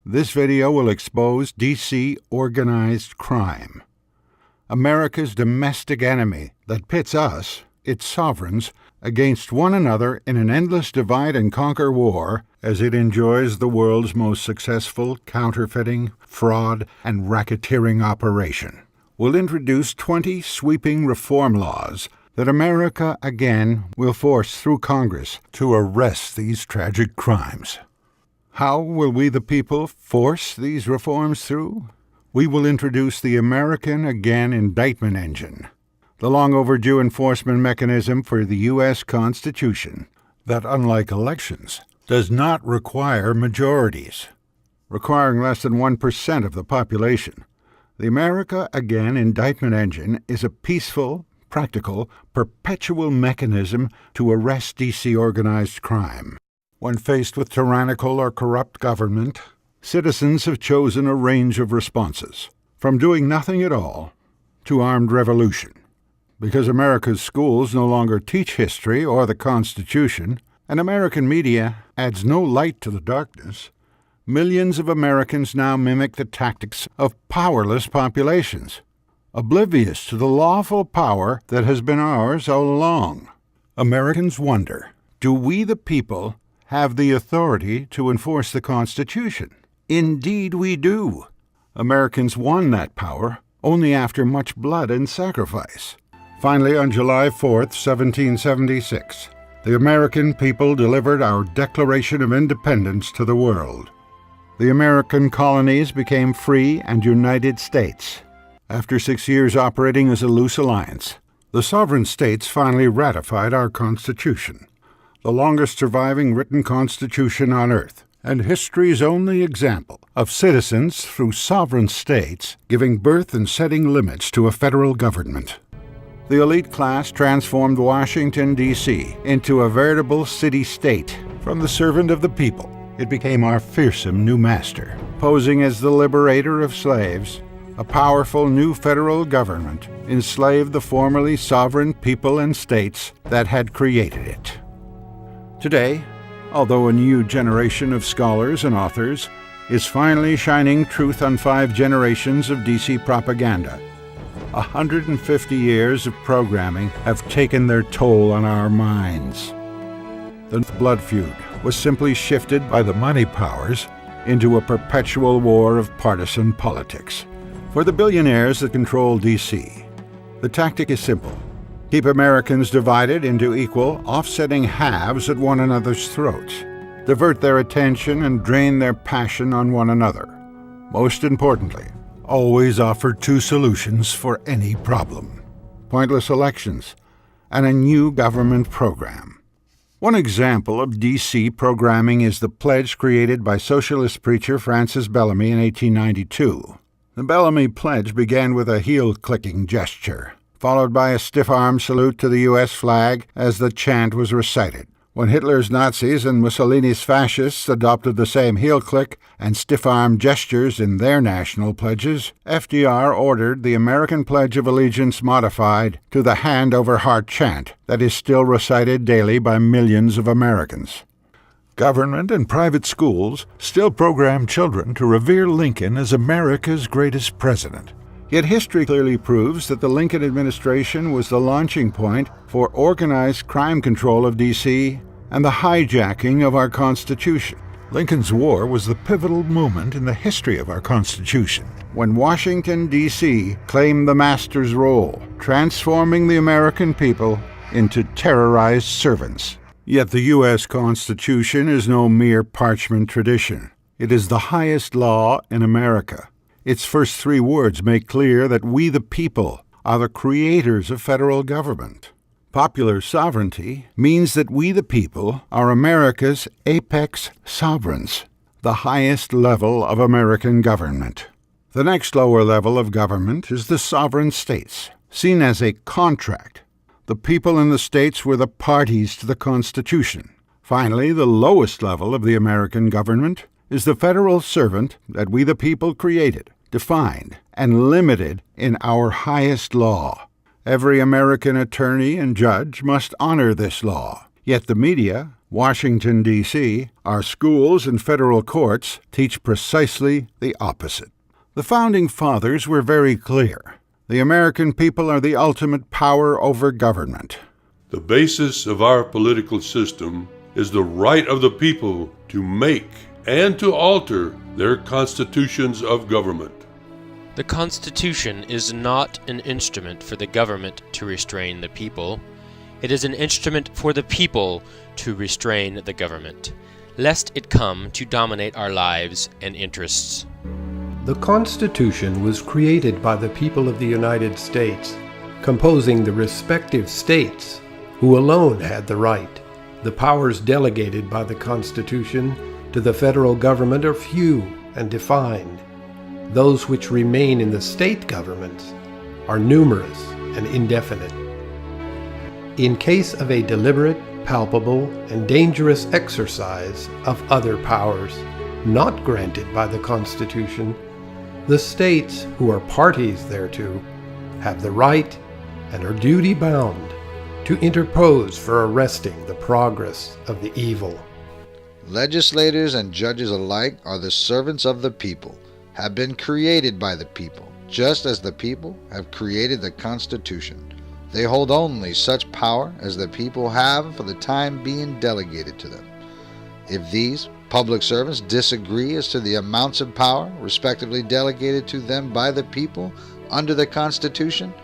This video will expose D.C. organized crime, America's domestic enemy that pits us, its sovereigns, against one another in an endless divide-and-conquer war as it enjoys the world's most successful counterfeiting, fraud, and racketeering operation. We'll introduce 20 sweeping reform laws that AmericaAgain will force through Congress to arrest these tragic crimes. How will we the people force these reforms through? We will introduce the AmericaAgain indictment engine, the long-overdue enforcement mechanism for the U.S. Constitution that, unlike elections, does not require majorities. Requiring less than 1% of the population, the AmericaAgain indictment engine is a peaceful, practical, perpetual mechanism to arrest D.C. organized crime. When faced with tyrannical or corrupt government, citizens have chosen a range of responses, from doing nothing at all to armed revolution. Because America's schools no longer teach history or the Constitution, and American media adds no light to the darkness, millions of Americans now mimic the tactics of powerless populations, oblivious to the lawful power that has been ours all along. Americans wonder, do we the people have the authority to enforce the Constitution? Indeed we do. Americans won that power only after much blood and sacrifice. Finally, on July 4th, 1776, the American people delivered our Declaration of Independence to the world. The American colonies became free and united states. After 6 years operating as a loose alliance, the sovereign states finally ratified our Constitution, the longest surviving written constitution on earth, and history's only example of citizens through sovereign states giving birth and setting limits to a federal government. The elite class transformed Washington, D.C. into a veritable city-state. From the servant of the people, it became our fearsome new master. Posing as the liberator of slaves, a powerful new federal government enslaved the formerly sovereign people and states that had created it. Today, although a new generation of scholars and authors is finally shining truth on 5 generations of D.C. propaganda, 150 years of programming have taken their toll on our minds. The blood feud was simply shifted by the money powers into a perpetual war of partisan politics. For the billionaires that control D.C., the tactic is simple. Keep Americans divided into equal, offsetting halves at one another's throats. Divert their attention and drain their passion on one another. Most importantly, always offer 2 solutions for any problem: pointless elections and a new government program. One example of D.C. programming is the pledge created by socialist preacher Francis Bellamy in 1892. The Bellamy Pledge began with a heel-clicking gesture, followed by a stiff-arm salute to the U.S. flag as the chant was recited. When Hitler's Nazis and Mussolini's fascists adopted the same heel-click and stiff-arm gestures in their national pledges, FDR ordered the American Pledge of Allegiance modified to the hand-over-heart chant that is still recited daily by millions of Americans. Government and private schools still program children to revere Lincoln as America's greatest president. Yet history clearly proves that the Lincoln administration was the launching point for organized crime control of D.C. and the hijacking of our Constitution. Lincoln's War was the pivotal moment in the history of our Constitution, when Washington, D.C. claimed the master's role, transforming the American people into terrorized servants. Yet the U.S. Constitution is no mere parchment tradition. It is the highest law in America. Its first 3 words make clear that we the people are the creators of federal government. Popular sovereignty means that we the people are America's apex sovereigns, the highest level of American government. The next lower level of government is the sovereign states, seen as a contract. The people in the states were the parties to the Constitution. Finally, the lowest level of the American government is the federal servant that we the people created, defined, and limited in our highest law. Every American attorney and judge must honor this law. Yet the media, Washington, D.C., our schools and federal courts teach precisely the opposite. The Founding Fathers were very clear. The American people are the ultimate power over government. The basis of our political system is the right of the people to make and to alter their constitutions of government. The Constitution is not an instrument for the government to restrain the people. It is an instrument for the people to restrain the government, lest it come to dominate our lives and interests. The Constitution was created by the people of the United States, composing the respective states, who alone had the right. The powers delegated by the Constitution to the federal government are few and defined. Those which remain in the state governments are numerous and indefinite. In case of a deliberate, palpable, and dangerous exercise of other powers not granted by the Constitution, the states who are parties thereto have the right and are duty-bound to interpose for arresting the progress of the evil. Legislators and judges alike are the servants of the people, have been created by the people, just as the people have created the Constitution. They hold only such power as the people have for the time being delegated to them. If these public servants disagree as to the amounts of power respectively delegated to them by the people under the Constitution,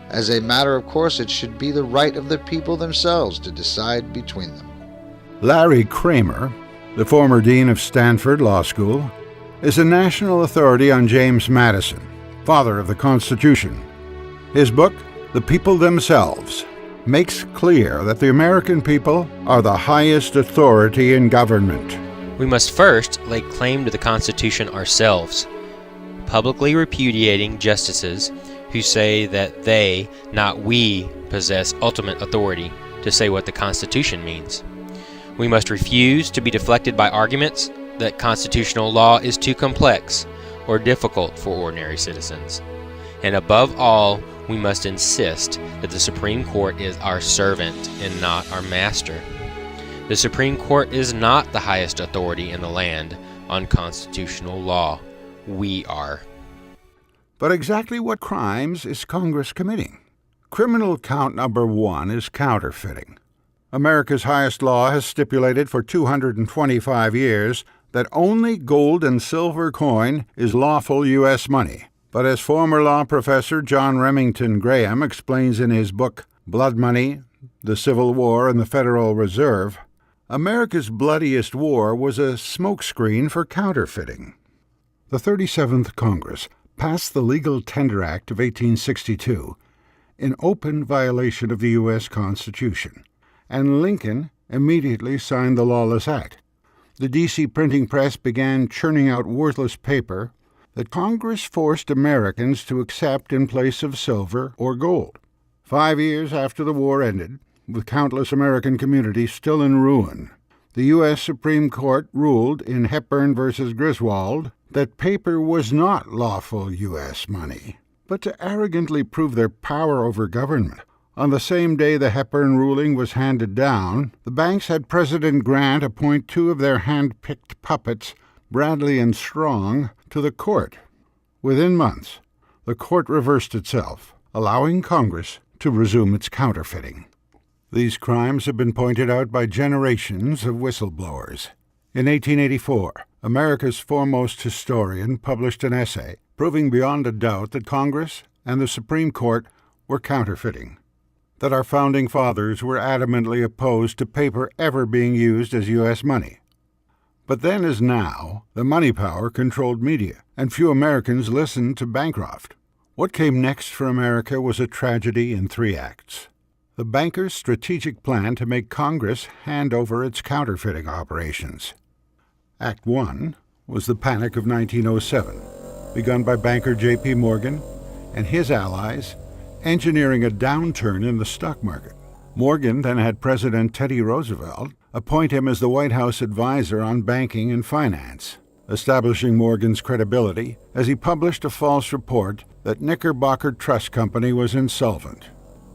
as a matter of course it should be the right of the people themselves to decide between them. Larry Kramer, the former dean of Stanford Law School, is a national authority on James Madison, father of the Constitution. His book, The People Themselves, makes clear that the American people are the highest authority in government. We must first lay claim to the Constitution ourselves, publicly repudiating justices who say that they, not we, possess ultimate authority to say what the Constitution means. We must refuse to be deflected by arguments that constitutional law is too complex or difficult for ordinary citizens. And above all, we must insist that the Supreme Court is our servant and not our master. The Supreme Court is not the highest authority in the land on constitutional law. We are. But exactly what crimes is Congress committing? Criminal count number 1 is counterfeiting. America's highest law has stipulated for 225 years that only gold and silver coin is lawful U.S. money. But as former law professor John Remington Graham explains in his book, Blood Money, the Civil War and the Federal Reserve, America's bloodiest war was a smokescreen for counterfeiting. The 37th Congress passed the Legal Tender Act of 1862 in open violation of the U.S. Constitution, and Lincoln immediately signed the lawless act. The D.C. printing press began churning out worthless paper that Congress forced Americans to accept in place of silver or gold. 5 years after the war ended, with countless American communities still in ruin, the U.S. Supreme Court ruled in Hepburn v. Griswold that paper was not lawful U.S. money. But to arrogantly prove their power over government, on the same day the Hepburn ruling was handed down, the banks had President Grant appoint 2 of their hand-picked puppets, Bradley and Strong, to the court. Within months, the court reversed itself, allowing Congress to resume its counterfeiting. These crimes have been pointed out by generations of whistleblowers. In 1884, America's foremost historian published an essay proving beyond a doubt that Congress and the Supreme Court were counterfeiting, that our Founding Fathers were adamantly opposed to paper ever being used as U.S. money. But then as now, the money power controlled media, and few Americans listened to Bancroft. What came next for America was a tragedy in 3 acts. The bankers' strategic plan to make Congress hand over its counterfeiting operations. Act 1 was the Panic of 1907, begun by banker J.P. Morgan and his allies, engineering a downturn in the stock market. Morgan then had President Teddy Roosevelt appoint him as the White House advisor on banking and finance, establishing Morgan's credibility as he published a false report that Knickerbocker Trust Company was insolvent.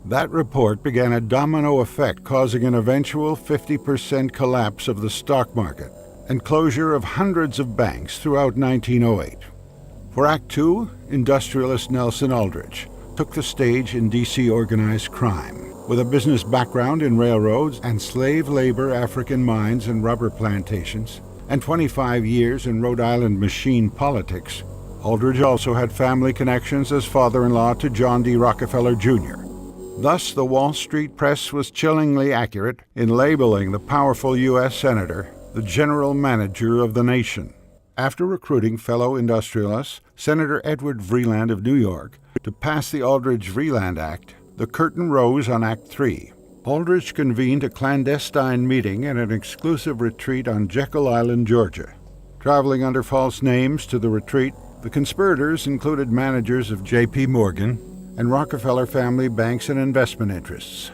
That report began a domino effect, causing an eventual 50% collapse of the stock market and closure of hundreds of banks throughout 1908. For Act Two, industrialist Nelson Aldrich took the stage in D.C. organized crime. With a business background in railroads and slave labor African mines and rubber plantations, and 25 years in Rhode Island machine politics, Aldrich also had family connections as father-in-law to John D. Rockefeller Jr. Thus, the Wall Street press was chillingly accurate in labeling the powerful U.S. senator the general manager of the nation. After recruiting fellow industrialists, Senator Edward Vreeland of New York, to pass the Aldrich-Vreeland Act, the curtain rose on Act 3. Aldrich convened a clandestine meeting at an exclusive retreat on Jekyll Island, Georgia. Traveling under false names to the retreat, the conspirators included managers of J.P. Morgan and Rockefeller family banks and investment interests.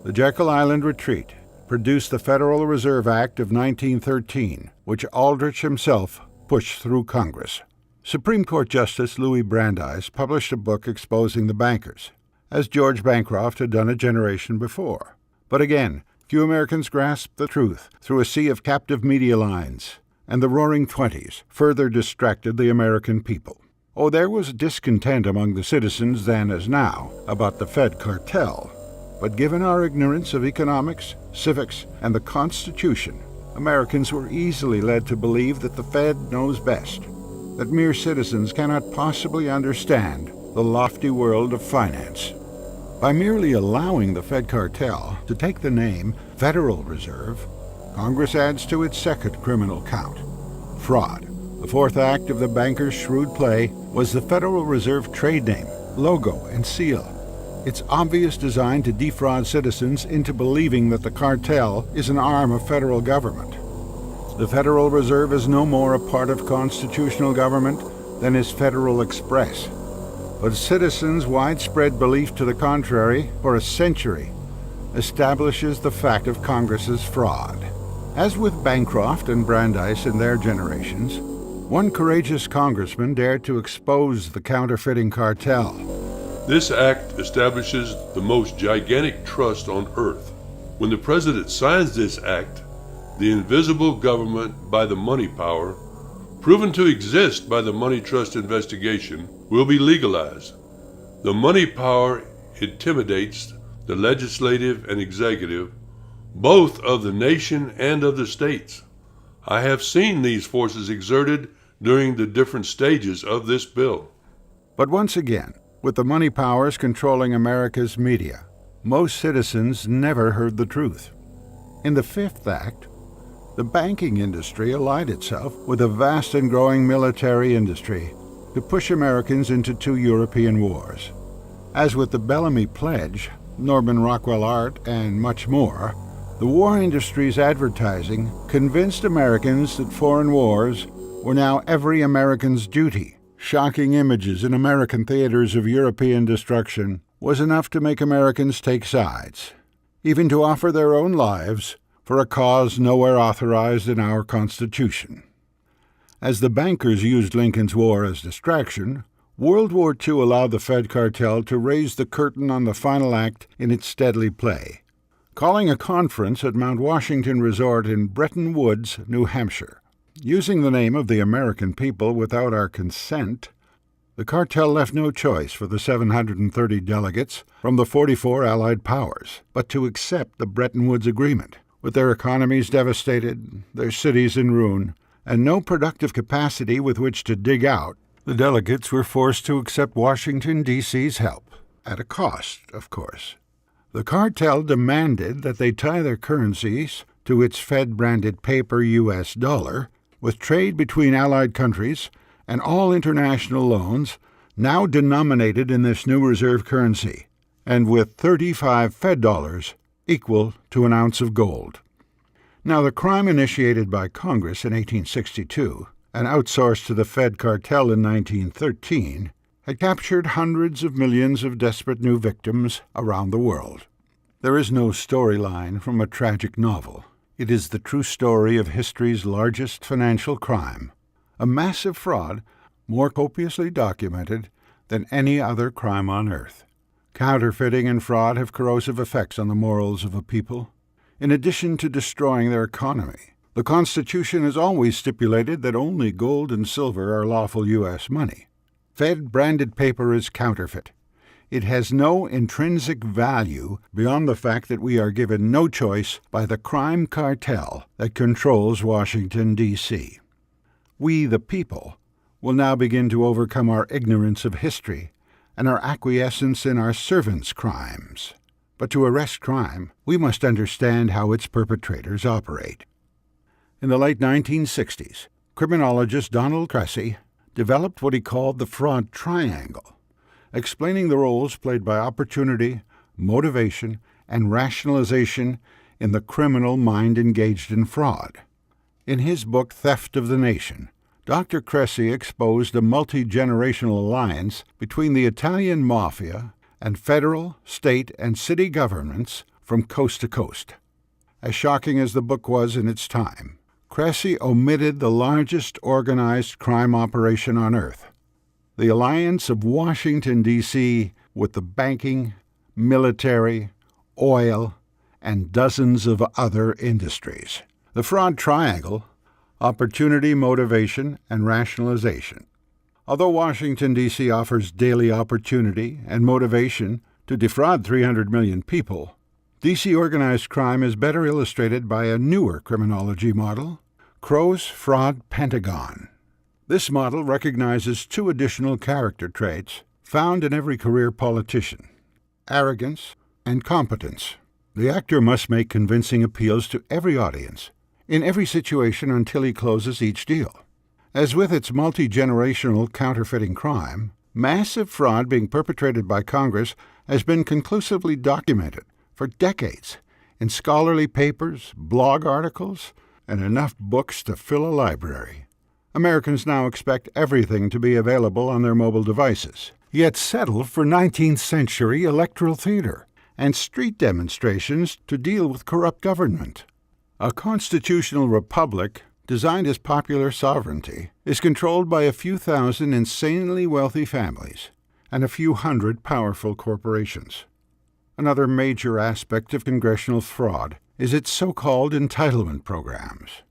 The Jekyll Island retreat produced the Federal Reserve Act of 1913, which Aldrich himself pushed through Congress. Supreme Court Justice Louis Brandeis published a book exposing the bankers, as George Bancroft had done a generation before. But again, few Americans grasped the truth through a sea of captive media lines, and the Roaring Twenties further distracted the American people. Oh, there was discontent among the citizens then as now about the Fed cartel, but given our ignorance of economics, civics, and the Constitution, Americans were easily led to believe that the Fed knows best, that mere citizens cannot possibly understand the lofty world of finance. By merely allowing the Fed cartel to take the name Federal Reserve, Congress adds to its second criminal count, fraud. The fourth act of the bankers' shrewd play was the Federal Reserve trade name, logo, and seal. Its obvious design to defraud citizens into believing that the cartel is an arm of federal government. The Federal Reserve is no more a part of constitutional government than is Federal Express. But citizens' widespread belief to the contrary for a century establishes the fact of Congress's fraud. As with Bancroft and Brandeis in their generations, one courageous congressman dared to expose the counterfeiting cartel. This act establishes the most gigantic trust on earth. When the president signs this act, the invisible government by the money power, proven to exist by the money trust investigation, will be legalized. The money power intimidates the legislative and executive, both of the nation and of the states. I have seen these forces exerted during the different stages of this bill. But once again, with the money powers controlling America's media, most citizens never heard the truth. In the Fifth Act, the banking industry allied itself with a vast and growing military industry to push Americans into two European wars. As with the Bellamy Pledge, Norman Rockwell Art, and much more, the war industry's advertising convinced Americans that foreign wars were now every American's duty. Shocking images in American theaters of European destruction was enough to make Americans take sides, even to offer their own lives for a cause nowhere authorized in our Constitution. As the bankers used Lincoln's War as distraction, World War II allowed the Fed cartel to raise the curtain on the final act in its deadly play. Calling a conference at Mount Washington Resort in Bretton Woods, New Hampshire, using the name of the American people without our consent, the cartel left no choice for the 730 delegates from the 44 Allied powers but to accept the Bretton Woods Agreement. With their economies devastated, their cities in ruin, and no productive capacity with which to dig out, the delegates were forced to accept Washington, D.C.'s help, at a cost, of course. The cartel demanded that they tie their currencies to its Fed-branded paper U.S. dollar, with trade between Allied countries and all international loans now denominated in this new reserve currency, and with 35 Fed dollars equal to an ounce of gold. Now, the crime initiated by Congress in 1862 and outsourced to the Fed cartel in 1913 had captured hundreds of millions of desperate new victims around the world. There is no storyline from a tragic novel. It is the true story of history's largest financial crime, a massive fraud more copiously documented than any other crime on earth. Counterfeiting and fraud have corrosive effects on the morals of a people. In addition to destroying their economy, the Constitution has always stipulated that only gold and silver are lawful U.S. money. Fed-branded paper is counterfeit. It has no intrinsic value beyond the fact that we are given no choice by the crime cartel that controls Washington, D.C. We, the people, will now begin to overcome our ignorance of history and our acquiescence in our servants' crimes. But to arrest crime, we must understand how its perpetrators operate. In the late 1960s, criminologist Donald Cressy developed what he called the fraud triangle, explaining the roles played by opportunity, motivation, and rationalization in the criminal mind engaged in fraud. In his book Theft of the Nation, Dr. Cressy exposed a multi-generational alliance between the Italian mafia and federal, state, and city governments from coast to coast. As shocking as the book was in its time, Cressy omitted the largest organized crime operation on earth, the alliance of Washington, D.C. with the banking, military, oil, and dozens of other industries. The fraud triangle: opportunity, motivation, and rationalization. Although Washington, D.C. offers daily opportunity and motivation to defraud 300 million people, D.C. organized crime is better illustrated by a newer criminology model, Crow's Fraud Pentagon. This model recognizes two additional character traits found in every career politician: arrogance and competence. The actor must make convincing appeals to every audience, in every situation, until he closes each deal. As with its multi-generational counterfeiting crime, massive fraud being perpetrated by Congress has been conclusively documented for decades in scholarly papers, blog articles, and enough books to fill a library. Americans now expect everything to be available on their mobile devices, yet settle for 19th century electoral theater and street demonstrations to deal with corrupt government. A constitutional republic designed as popular sovereignty is controlled by a few thousand insanely wealthy families and a few hundred powerful corporations. Another major aspect of congressional fraud is its so-called entitlement programs.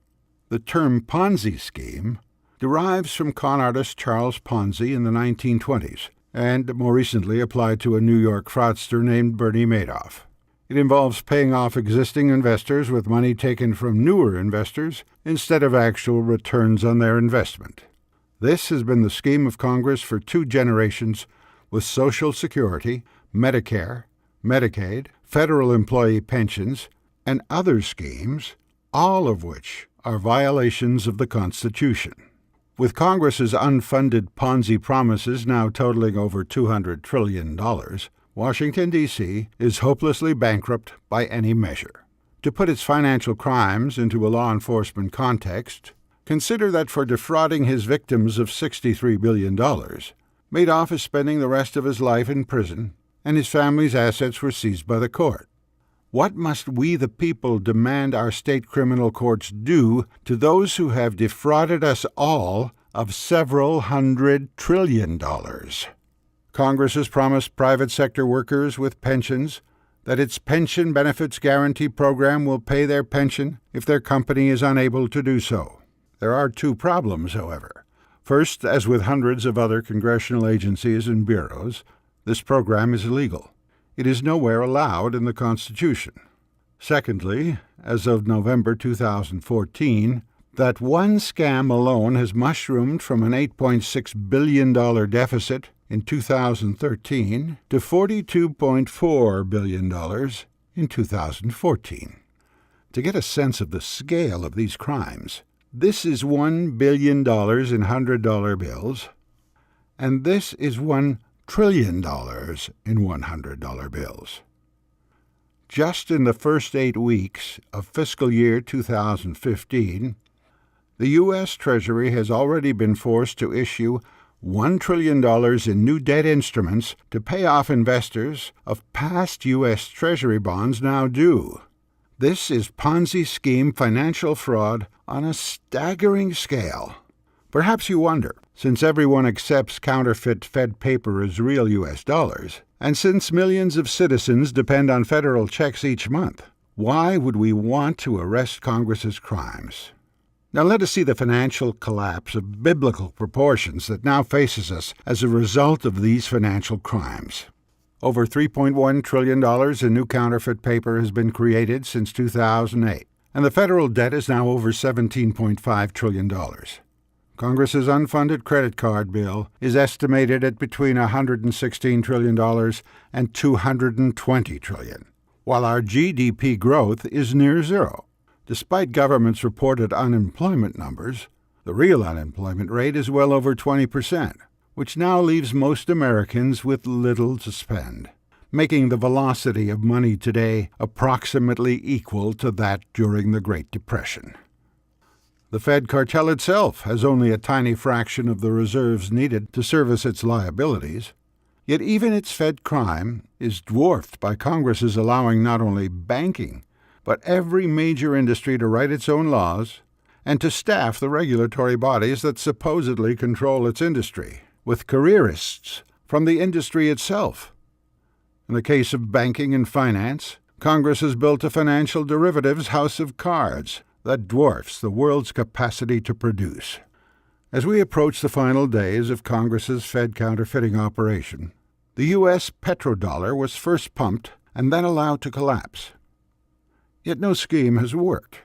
The term Ponzi scheme derives from con artist Charles Ponzi in the 1920s, and more recently applied to a New York fraudster named Bernie Madoff. It involves paying off existing investors with money taken from newer investors instead of actual returns on their investment. This has been the scheme of Congress for 2 generations, with Social Security, Medicare, Medicaid, federal employee pensions, and other schemes, all of which are violations of the Constitution. With Congress's unfunded Ponzi promises now totaling over $200 trillion, Washington, D.C. is hopelessly bankrupt by any measure. To put its financial crimes into a law enforcement context, consider that for defrauding his victims of $63 billion, Madoff is spending the rest of his life in prison, and his family's assets were seized by the court. What must we, the people, demand our state criminal courts do to those who have defrauded us all of several $100 trillion? Congress has promised private sector workers with pensions that its Pension Benefits Guarantee Program will pay their pension if their company is unable to do so. There are 2 problems, however. First, as with hundreds of other congressional agencies and bureaus, this program is illegal. It is nowhere allowed in the Constitution. Secondly, as of November 2014, that one scam alone has mushroomed from an $8.6 billion deficit in 2013 to $42.4 billion in 2014. To get a sense of the scale of these crimes, this is $1 billion in $100 bills, and this is $1 trillion in $100 bills. Just in the first 8 weeks of fiscal year 2015, the U.S. Treasury has already been forced to issue $1 trillion in new debt instruments to pay off investors of past U.S. Treasury bonds now due. This is Ponzi scheme financial fraud on a staggering scale. Perhaps you wonder, Since everyone accepts counterfeit Fed paper as real U.S. dollars, and since millions of citizens depend on federal checks each month, why would we want to arrest Congress's crimes? Now let us see the financial collapse of biblical proportions that now faces us as a result of these financial crimes. Over $3.1 trillion in new counterfeit paper has been created since 2008, and the federal debt is now over $17.5 trillion. Congress's unfunded credit card bill is estimated at between $116 trillion and $220 trillion, while our GDP growth is near zero. Despite government's reported unemployment numbers, the real unemployment rate is well over 20%, which now leaves most Americans with little to spend, making the velocity of money today approximately equal to that during the Great Depression. The Fed cartel itself has only a tiny fraction of the reserves needed to service its liabilities, yet even its Fed crime is dwarfed by Congress's allowing not only banking, but every major industry to write its own laws and to staff the regulatory bodies that supposedly control its industry, with careerists from the industry itself. In the case of banking and finance, Congress has built a financial derivatives house of cards that dwarfs the world's capacity to produce. As we approach the final days of Congress's Fed counterfeiting operation, the U.S. petrodollar was first pumped and then allowed to collapse. Yet no scheme has worked.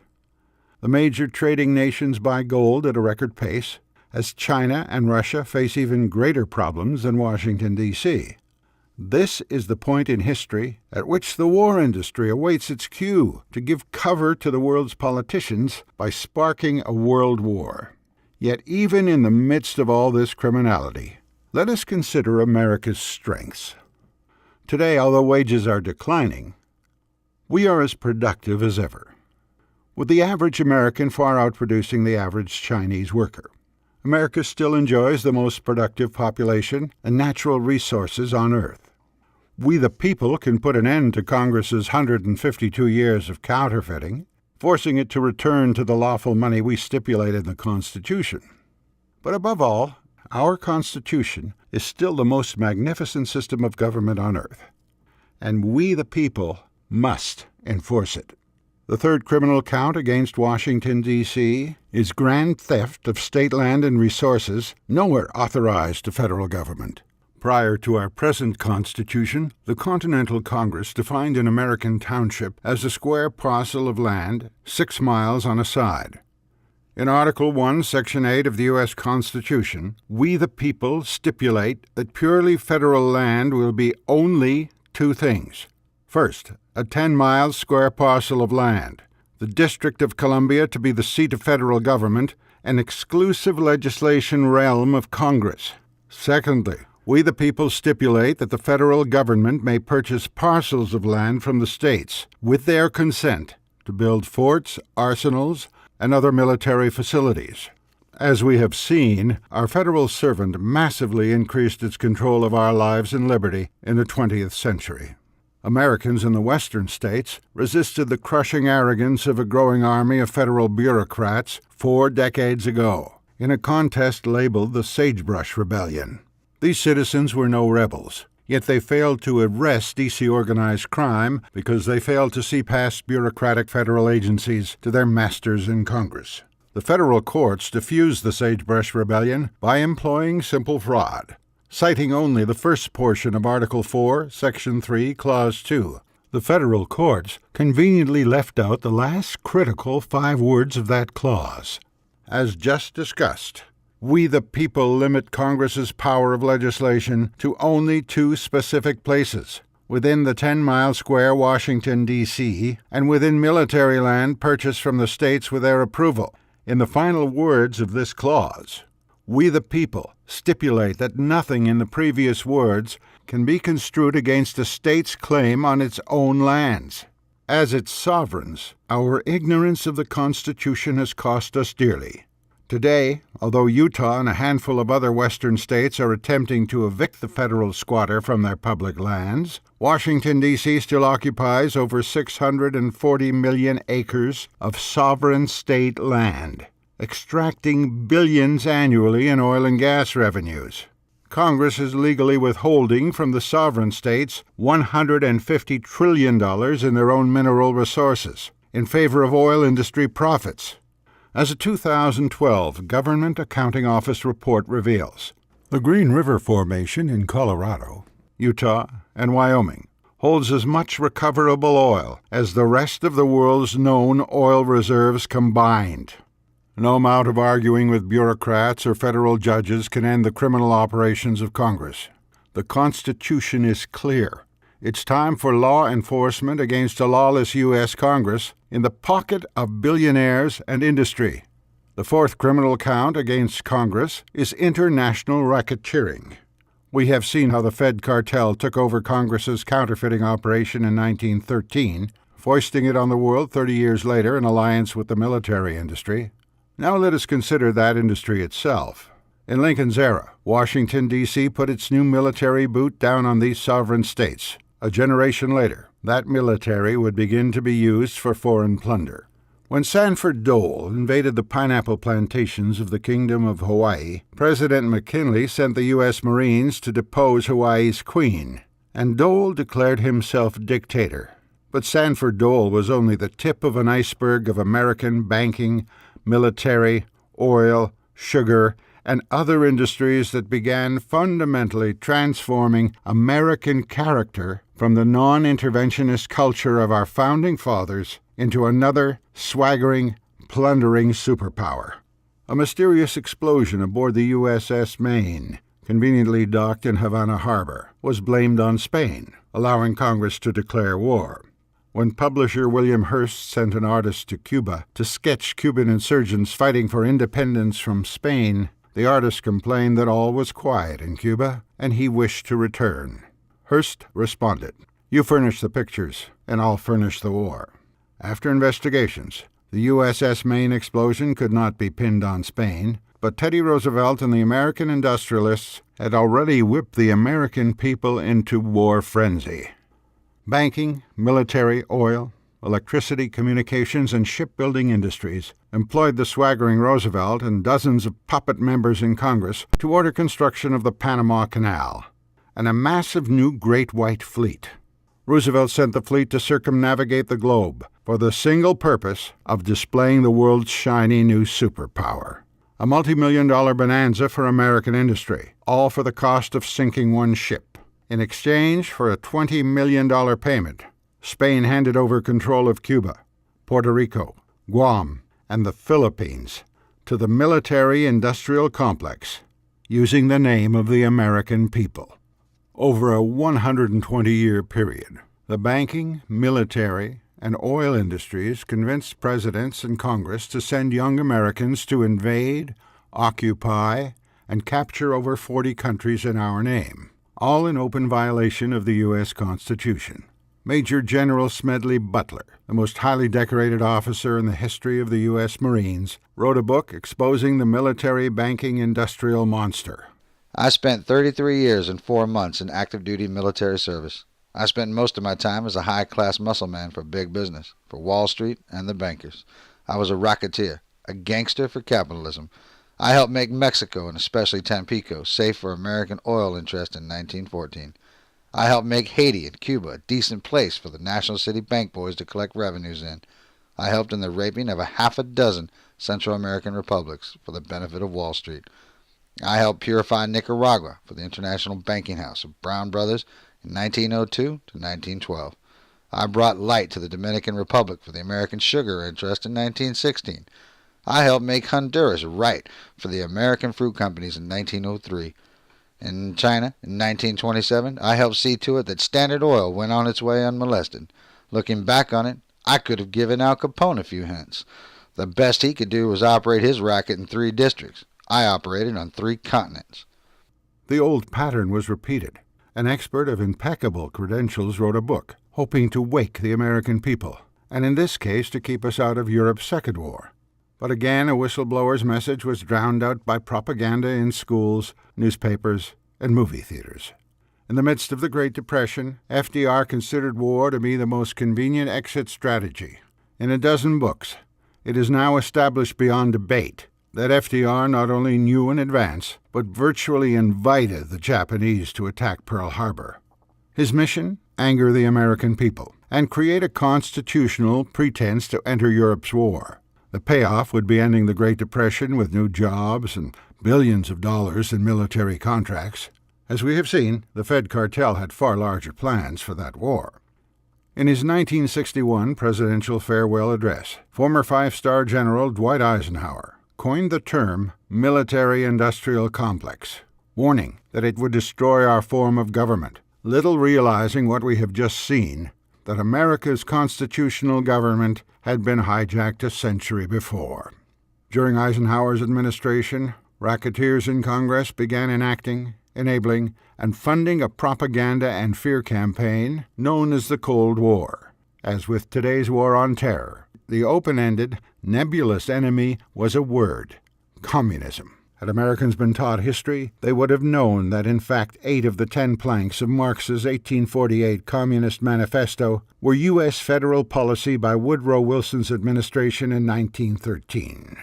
The major trading nations buy gold at a record pace, as China and Russia face even greater problems than Washington, D.C. This is the point in history at which the war industry awaits its cue to give cover to the world's politicians by sparking a world war. Yet even in the midst of all this criminality, let us consider America's strengths. Today, although wages are declining, we are as productive as ever, with the average American far outproducing the average Chinese worker. America still enjoys the most productive population and natural resources on Earth. We the people can put an end to Congress's 152 years of counterfeiting, forcing it to return to the lawful money we stipulate in the Constitution. But above all, our Constitution is still the most magnificent system of government on Earth, and we the people must enforce it. The third criminal count against Washington, D.C. is grand theft of state land and resources nowhere authorized to federal government. Prior to our present Constitution, the Continental Congress defined an American township as a square parcel of land 6 miles on a side. In Article 1, Section 8 of the U.S. Constitution, we the people stipulate that purely federal land will be only 2 things. First, a 10-mile square parcel of land, the District of Columbia to be the seat of federal government, an exclusive legislation realm of Congress. Secondly, we the people stipulate that the federal government may purchase parcels of land from the states, with their consent, to build forts, arsenals, and other military facilities. As we have seen, our federal servant massively increased its control of our lives and liberty in the 20th century. Americans in the western states resisted the crushing arrogance of a growing army of federal bureaucrats 4 decades ago, in a contest labeled the Sagebrush Rebellion. These citizens were no rebels, yet they failed to arrest D.C. organized crime because they failed to see past bureaucratic federal agencies to their masters in Congress. The federal courts diffused the Sagebrush Rebellion by employing simple fraud, citing only the first portion of Article 4, Section 3, Clause 2. The federal courts conveniently left out the last critical 5 words of that clause. As just discussed, we the people limit Congress's power of legislation to only 2 specific places, within the 10-mile square Washington, D.C., and within military land purchased from the states with their approval. In the final words of this clause, we the people stipulate that nothing in the previous words can be construed against a state's claim on its own lands. As its sovereigns, our ignorance of the Constitution has cost us dearly. Today, although Utah and a handful of other western states are attempting to evict the federal squatter from their public lands, Washington, D.C. still occupies over 640 million acres of sovereign state land. extracting billions annually in oil and gas revenues. Congress is legally withholding from the sovereign states $150 trillion in their own mineral resources in favor of oil industry profits. As a 2012 Government Accounting Office report reveals, the Green River Formation in Colorado, Utah, and Wyoming holds as much recoverable oil as the rest of the world's known oil reserves combined. No amount of arguing with bureaucrats or federal judges can end the criminal operations of Congress. The Constitution is clear. It's time for law enforcement against a lawless U.S. Congress in the pocket of billionaires and industry. The fourth criminal count against Congress is international racketeering. We have seen how the Fed cartel took over Congress's counterfeiting operation in 1913, foisting it on the world 30 years later in alliance with the military industry. Now let us consider that industry itself. In Lincoln's era, Washington, D.C. put its new military boot down on these sovereign states. A generation later, that military would begin to be used for foreign plunder. When Sanford Dole invaded the pineapple plantations of the Kingdom of Hawaii, President McKinley sent the U.S. Marines to depose Hawaii's queen, and Dole declared himself dictator. But Sanford Dole was only the tip of an iceberg of American banking, military, oil, sugar, and other industries that began fundamentally transforming American character from the non-interventionist culture of our founding fathers into another swaggering, plundering superpower. A mysterious explosion aboard the USS Maine, conveniently docked in Havana Harbor, was blamed on Spain, allowing Congress to declare war. When publisher William Hearst sent an artist to Cuba to sketch Cuban insurgents fighting for independence from Spain, the artist complained that all was quiet in Cuba, and he wished to return. Hearst responded, "You furnish the pictures, and I'll furnish the war." After investigations, the USS Maine explosion could not be pinned on Spain, but Teddy Roosevelt and the American industrialists had already whipped the American people into war frenzy. Banking, military, oil, electricity, communications, and shipbuilding industries employed the swaggering Roosevelt and dozens of puppet members in Congress to order construction of the Panama Canal and a massive new Great White Fleet. Roosevelt sent the fleet to circumnavigate the globe for the single purpose of displaying the world's shiny new superpower. A multi-million-dollar bonanza for American industry, all for the cost of sinking one ship. In exchange for a $20 million payment, Spain handed over control of Cuba, Puerto Rico, Guam, and the Philippines to the military-industrial complex, using the name of the American people. Over a 120-year period, the banking, military, and oil industries convinced presidents and Congress to send young Americans to invade, occupy, and capture over 40 countries in our name, all in open violation of the U.S. Constitution. Major General Smedley Butler, the most highly decorated officer in the history of the U.S. Marines, wrote a book exposing the military banking industrial monster. I spent 33 years and 4 months in active-duty military service. I spent most of my time as a high-class muscle man for big business, for Wall Street and the bankers. I was a racketeer, a gangster for capitalism. I helped make Mexico, and especially Tampico, safe for American oil interest in 1914. I helped make Haiti and Cuba a decent place for the National City Bank boys to collect revenues in. I helped in the raping of a half a dozen Central American republics for the benefit of Wall Street. I helped purify Nicaragua for the International Banking House of Brown Brothers in 1902 to 1912. I brought light to the Dominican Republic for the American sugar interest in 1916. I helped make Honduras right for the American fruit companies in 1903. In China, in 1927, I helped see to it that Standard Oil went on its way unmolested. Looking back on it, I could have given Al Capone a few hints. The best he could do was operate his racket in 3 districts. I operated on 3 continents. The old pattern was repeated. An expert of impeccable credentials wrote a book, hoping to wake the American people, and in this case to keep us out of Europe's Second War. But again, a whistleblower's message was drowned out by propaganda in schools, newspapers, and movie theaters. In the midst of the Great Depression, FDR considered war to be the most convenient exit strategy. In a dozen books, It is now established beyond debate that FDR not only knew in advance, but virtually invited the Japanese to attack Pearl Harbor. His mission? Anger the American people and create a constitutional pretense to enter Europe's war. The payoff would be ending the Great Depression with new jobs and billions of dollars in military contracts. As we have seen, the Fed cartel had far larger plans for that war. In his 1961 presidential farewell address, former five-star General Dwight Eisenhower coined the term military-industrial complex, warning that it would destroy our form of government, little realizing what we have just seen, that America's constitutional government had been hijacked a century before. During Eisenhower's administration, racketeers in Congress began enacting, enabling, and funding a propaganda and fear campaign known as the Cold War. As with today's war on terror, the open-ended, nebulous enemy was a word: communism. Had Americans been taught history, they would have known that in fact 8 of the 10 planks of Marx's 1848 Communist Manifesto were U.S. federal policy by Woodrow Wilson's administration in 1913.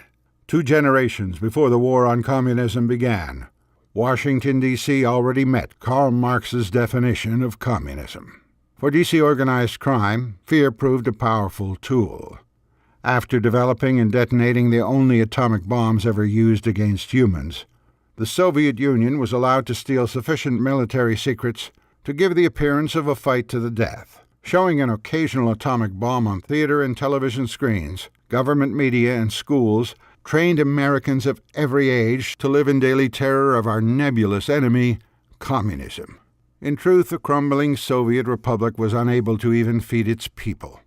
2 generations before the war on communism began, Washington, D.C. already met Karl Marx's definition of communism. For D.C. organized crime, fear proved a powerful tool. After developing and detonating the only atomic bombs ever used against humans, the Soviet Union was allowed to steal sufficient military secrets to give the appearance of a fight to the death. Showing an occasional atomic bomb on theater and television screens, government media and schools trained Americans of every age to live in daily terror of our nebulous enemy, communism. In truth, the crumbling Soviet Republic was unable to even feed its people.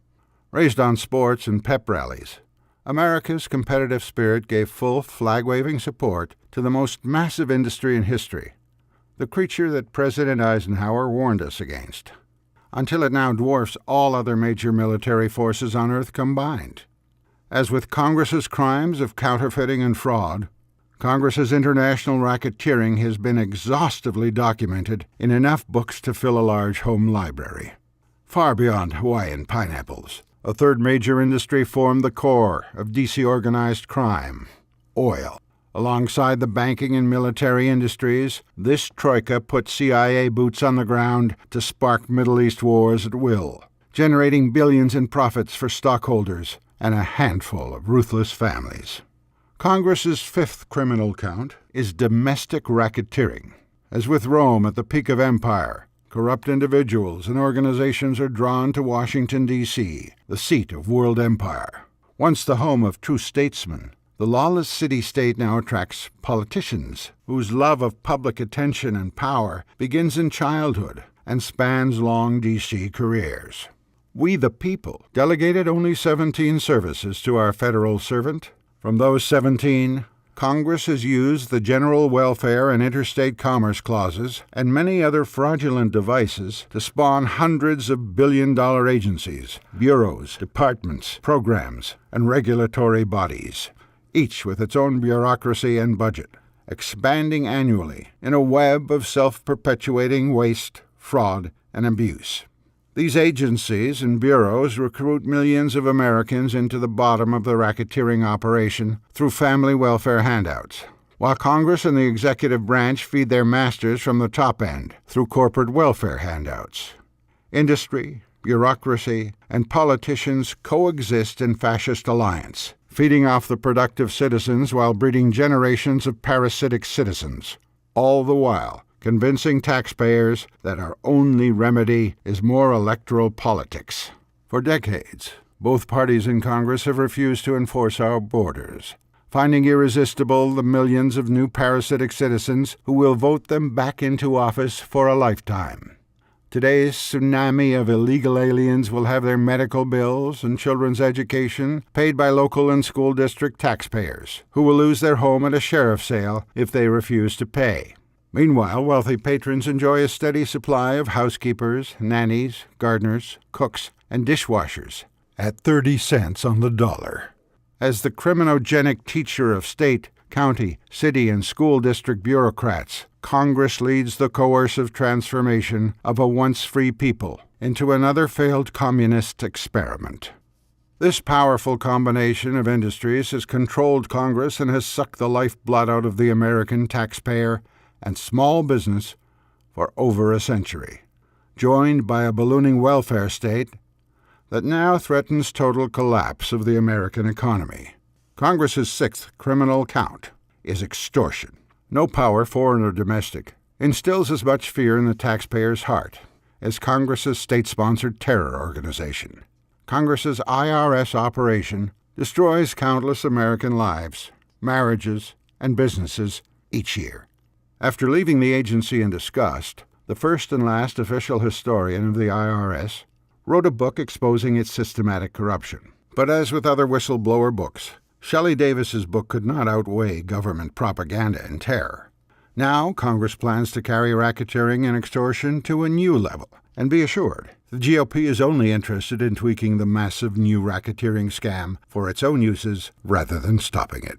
Raised on sports and pep rallies, America's competitive spirit gave full flag-waving support to the most massive industry in history, the creature that President Eisenhower warned us against, until it now dwarfs all other major military forces on Earth combined. As with Congress's crimes of counterfeiting and fraud, Congress's international racketeering has been exhaustively documented in enough books to fill a large home library. Far beyond Hawaiian pineapples, a third major industry formed the core of D.C. organized crime: oil. Alongside the banking and military industries, this troika put CIA boots on the ground to spark Middle East wars at will, generating billions in profits for stockholders and a handful of ruthless families. Congress's 5th criminal count is domestic racketeering. As with Rome at the peak of empire, corrupt individuals and organizations are drawn to Washington, D.C., the seat of world empire. Once the home of true statesmen, the lawless city-state now attracts politicians whose love of public attention and power begins in childhood and spans long D.C. careers. We, the people, delegated only 17 services to our federal servant. From those 17, Congress has used the general welfare and interstate commerce clauses and many other fraudulent devices to spawn hundreds of billion-dollar agencies, bureaus, departments, programs, and regulatory bodies, each with its own bureaucracy and budget, expanding annually in a web of self-perpetuating waste, fraud, and abuse. These agencies and bureaus recruit millions of Americans into the bottom of the racketeering operation through family welfare handouts, while Congress and the executive branch feed their masters from the top end through corporate welfare handouts. Industry, bureaucracy, and politicians coexist in fascist alliance, feeding off the productive citizens while breeding generations of parasitic citizens, all the while convincing taxpayers that our only remedy is more electoral politics. For decades, both parties in Congress have refused to enforce our borders, finding irresistible the millions of new parasitic citizens who will vote them back into office for a lifetime. Today's tsunami of illegal aliens will have their medical bills and children's education paid by local and school district taxpayers, who will lose their home at a sheriff's sale if they refuse to pay. Meanwhile, wealthy patrons enjoy a steady supply of housekeepers, nannies, gardeners, cooks, and dishwashers at 30 cents on the dollar. As the criminogenic teacher of state, county, city, and school district bureaucrats, Congress leads the coercive transformation of a once free people into another failed communist experiment. This powerful combination of industries has controlled Congress and has sucked the lifeblood out of the American taxpayer and small business for over a century, joined by a ballooning welfare state that now threatens total collapse of the American economy. Congress's sixth criminal count is extortion. No power, foreign or domestic, instills as much fear in the taxpayer's heart as Congress's state-sponsored terror organization. Congress's IRS operation destroys countless American lives, marriages, and businesses each year. After leaving the agency in disgust, the first and last official historian of the IRS wrote a book exposing its systematic corruption. But as with other whistleblower books, Shelley Davis's book could not outweigh government propaganda and terror. Now, Congress plans to carry racketeering and extortion to a new level. And be assured, the GOP is only interested in tweaking the massive new racketeering scam for its own uses rather than stopping it.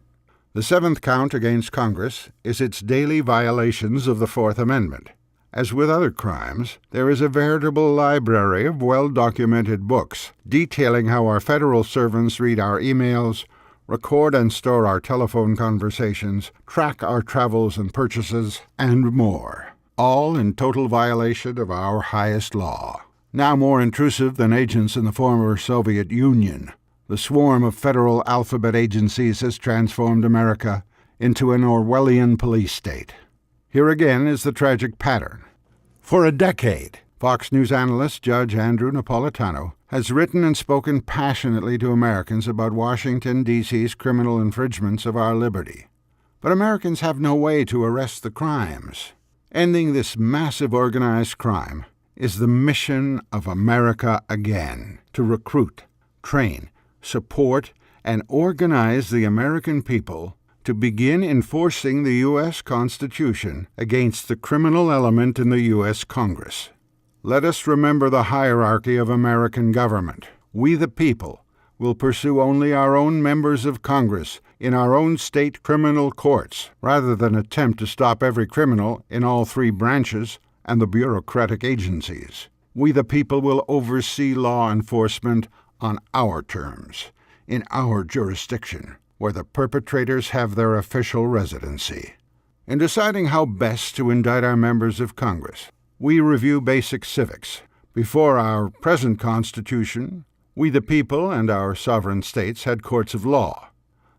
The seventh count against Congress is its daily violations of the Fourth Amendment. As with other crimes, there is a veritable library of well-documented books detailing how our federal servants read our emails, record and store our telephone conversations, track our travels and purchases, and more, all in total violation of our highest law. Now more intrusive than agents in the former Soviet Union, the swarm of federal alphabet agencies has transformed America into an Orwellian police state. Here again is the tragic pattern. For a decade, Fox News analyst Judge Andrew Napolitano has written and spoken passionately to Americans about Washington, D.C.'s criminal infringements of our liberty. But Americans have no way to arrest the crimes. Ending this massive organized crime is the mission of AmericaAgain, to recruit, train, support, and organize the American people to begin enforcing the U.S. Constitution against the criminal element in the U.S. Congress. Let us remember the hierarchy of American government. We, the people, will pursue only our own members of Congress in our own state criminal courts, rather than attempt to stop every criminal in all three branches and the bureaucratic agencies. We, the people, will oversee law enforcement on our terms, in our jurisdiction, where the perpetrators have their official residency. In deciding how best to indict our members of Congress, we review basic civics. Before our present Constitution, we the people and our sovereign states had courts of law.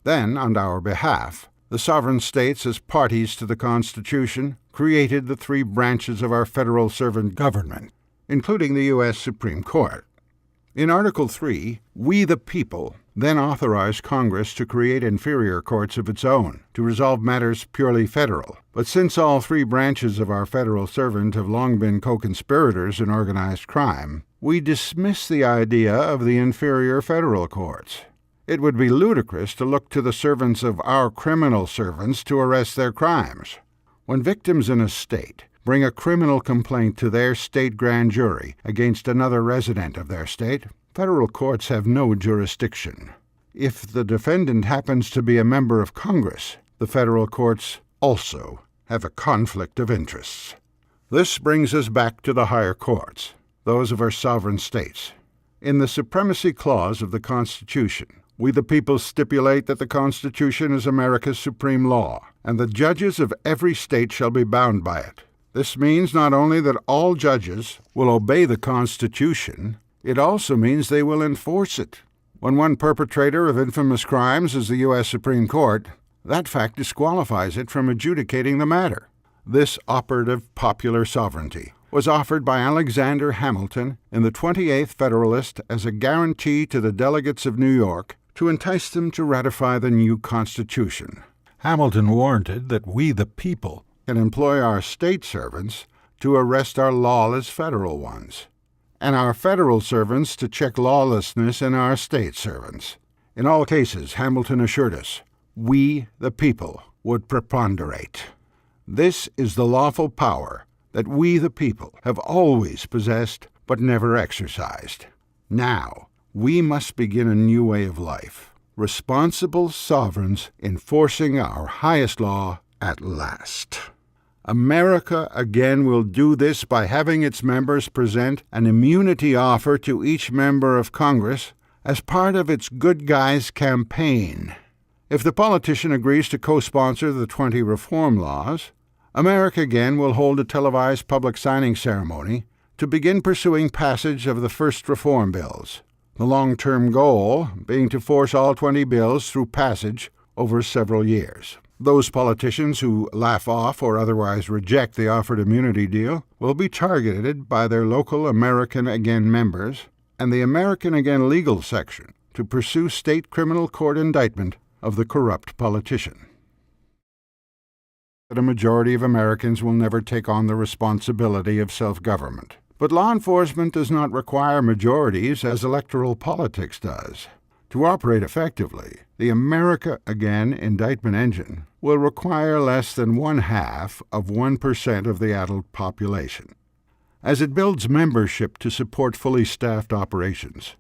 Then, on our behalf, the sovereign states, as parties to the Constitution, created the three branches of our federal servant government, including the U.S. Supreme Court. In Article 3, we the people then authorized Congress to create inferior courts of its own to resolve matters purely federal. But since all three branches of our federal servant have long been co-conspirators in organized crime, we dismiss the idea of the inferior federal courts. It would be ludicrous to look to the servants of our criminal servants to arrest their crimes. When victims in a state bring a criminal complaint to their state grand jury against another resident of their state, federal courts have no jurisdiction. If the defendant happens to be a member of Congress, the federal courts also have a conflict of interests. This brings us back to the higher courts, those of our sovereign states. In the Supremacy Clause of the Constitution, we the people stipulate that the Constitution is America's supreme law, and the judges of every state shall be bound by it. This means not only that all judges will obey the Constitution, it also means they will enforce it. When one perpetrator of infamous crimes is the U.S. Supreme Court, that fact disqualifies it from adjudicating the matter. This operative popular sovereignty was offered by Alexander Hamilton in the 28th Federalist as a guarantee to the delegates of New York to entice them to ratify the new Constitution. Hamilton warranted that we, the people, can employ our state servants to arrest our lawless federal ones, and our federal servants to check lawlessness in our state servants. In all cases, Hamilton assured us, we, the people, would preponderate. This is the lawful power that we, the people, have always possessed but never exercised. Now, we must begin a new way of life, responsible sovereigns enforcing our highest law at last. AmericaAgain will do this by having its members present an immunity offer to each member of Congress as part of its Good Guys campaign. If the politician agrees to co-sponsor the 20 reform laws, AmericaAgain will hold a televised public signing ceremony to begin pursuing passage of the first reform bills, the long-term goal being to force all 20 bills through passage over several years. Those politicians who laugh off or otherwise reject the offered immunity deal will be targeted by their local AmericaAgain members and the AmericaAgain legal section to pursue state criminal court indictment of the corrupt politician. A majority of Americans will never take on the responsibility of self-government. But law enforcement does not require majorities as electoral politics does. To operate effectively, the AmericaAgain indictment engine will require less than 0.5% of the adult population. As it builds membership to support fully staffed operations,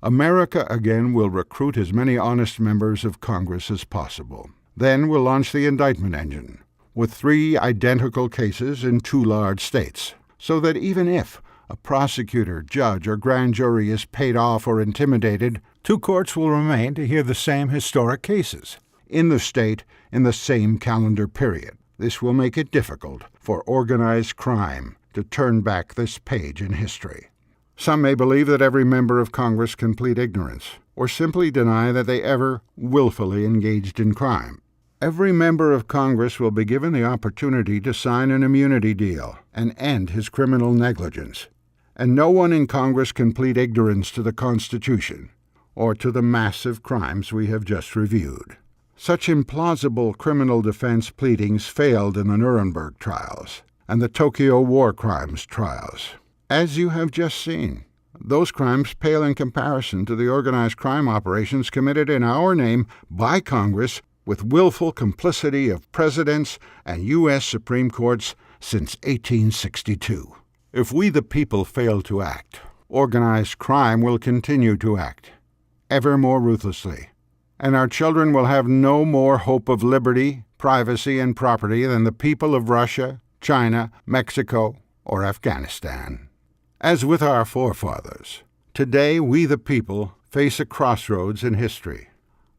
AmericaAgain will recruit as many honest members of Congress as possible. Then we'll launch the indictment engine, with 3 identical cases in 2 large states, so that even if a prosecutor, judge, or grand jury is paid off or intimidated, 2 courts will remain to hear the same historic cases in the state in the same calendar period. This will make it difficult for organized crime to turn back this page in history. Some may believe that every member of Congress can plead ignorance, or simply deny that they ever willfully engaged in crime. Every member of Congress will be given the opportunity to sign an immunity deal and end his criminal negligence. And no one in Congress can plead ignorance to the Constitution or to the massive crimes we have just reviewed. Such implausible criminal defense pleadings failed in the Nuremberg trials and the Tokyo war crimes trials. As you have just seen, those crimes pale in comparison to the organized crime operations committed in our name by Congress with willful complicity of presidents and U.S. Supreme Courts since 1862. If we the people fail to act, organized crime will continue to act, ever more ruthlessly, and our children will have no more hope of liberty, privacy, and property than the people of Russia, China, Mexico, or Afghanistan. As with our forefathers, today we the people face a crossroads in history.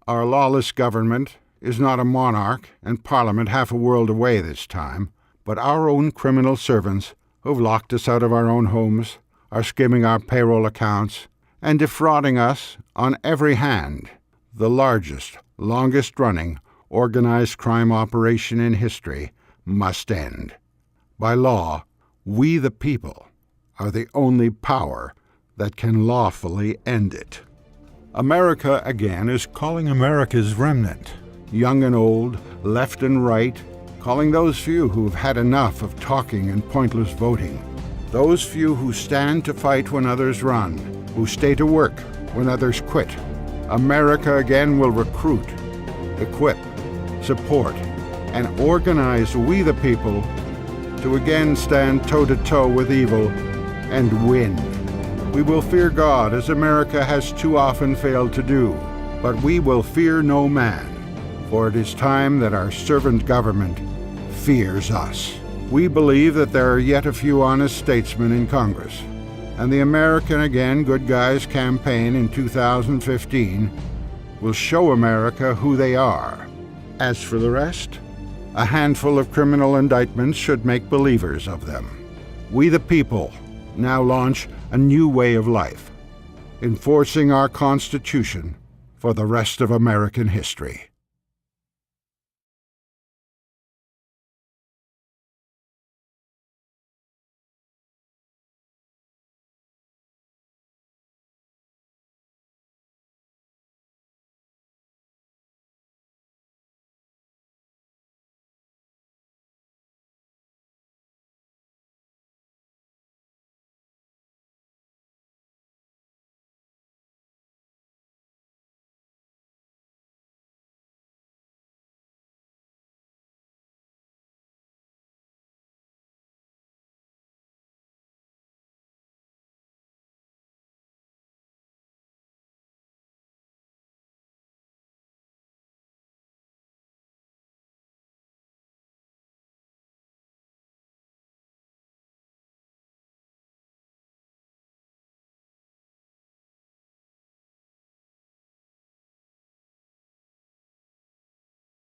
Our lawless government is not a monarch and Parliament half a world away this time, but our own criminal servants who've locked us out of our own homes, are skimming our payroll accounts, and defrauding us on every hand. The largest, longest-running, organized crime operation in history must end. By law, we the people are the only power that can lawfully end it. AmericaAgain is calling America's remnant, young and old, left and right, calling those few who've had enough of talking and pointless voting, those few who stand to fight when others run, who stay to work when others quit. AmericaAgain will recruit, equip, support, and organize we the people to again stand toe-to-toe with evil and win. We will fear God as America has too often failed to do, but we will fear no man, for it is time that our servant government fears us. We believe that there are yet a few honest statesmen in Congress, and the AmericaAgain Good Guys campaign in 2015 will show America who they are. As for the rest, a handful of criminal indictments should make believers of them. We the people now launch a new way of life, enforcing our Constitution for the rest of American history.